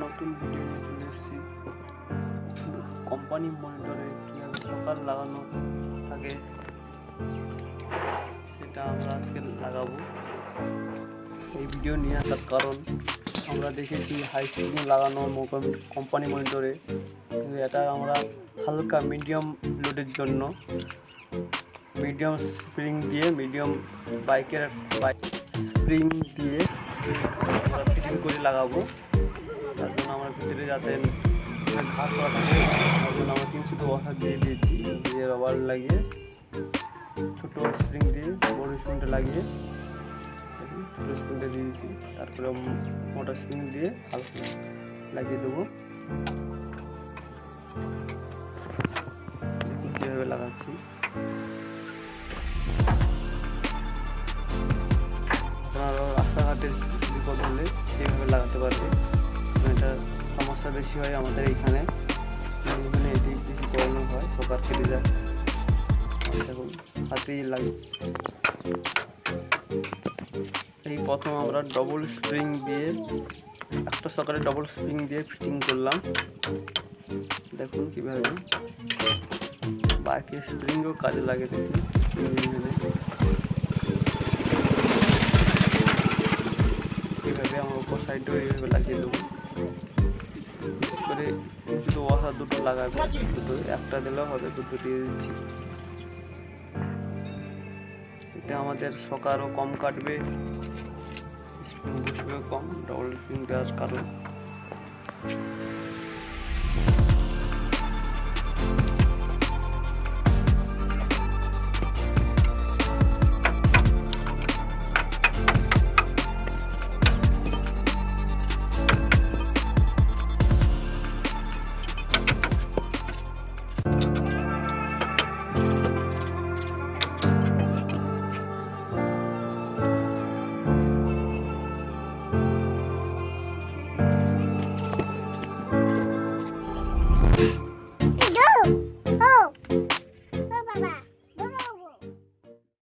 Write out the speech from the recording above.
নতুন ভিডিও নিয়ে চলে এসেছি। কোম্পানি মনিটরে কীভাবে সকাল লাগানো থাকে সেটা আমরা আজকে লাগাবো। এই ভিডিও নিয়ে আসার কারণ আমরা দেখেছি হাই স্পিডিং লাগানো কোম্পানি মনিটরে, কিন্তু এটা আমরা হালকা মিডিয়াম লোডের জন্য মিডিয়াম স্প্রিং দিয়ে বাইক স্প্রিং দিয়ে আমরা ফিটিং করে লাগাবো। তার জন্য আমরা ভিতরে যাতে ঘাস করা থাকে তার জন্য আমরা 310 দিয়ে দিয়েছি, দিয়ে রবার লাগিয়ে ছোটো স্প্রিং দিয়ে বড় স্প্রিংটা লাগিয়ে ছোটো স্প্রিংটা দিয়েছি, তারপরে মোটা স্প্রিং দিয়ে হালকা লাগিয়ে দেবো। কীভাবে লাগাচ্ছি আপনারা রাস্তাঘাটে বিপদ হলে এইভাবে লাগাতে পারবে। এটা সমস্যা বেশি হয় আমাদের এইখানে এটি বেশি প্রবলেম হয়, সকার কেটে যায়। দেখুন হাতেই লাগে। এই প্রথম আমরা ডবল স্প্রিং দিয়ে একটা সকালে ডবল স্প্রিং দিয়ে ফিটিং করলাম। দেখুন কীভাবে বাইকের স্প্রিংও কাজে লাগে। দেখুন এইভাবে আমরা উপর সাইডেও এইভাবে লাগিয়ে দেবো। বিশেষ করে শুধু ওয়াশার দুটো লাগাবে, দুটো একটা দিলেও হবে, দুটো দিয়ে দিচ্ছি। এতে আমাদের সকারও কম কাটবে, স্প্রিং বসবে কম, ডবল স্প্রিং দেওয়ার কারণ।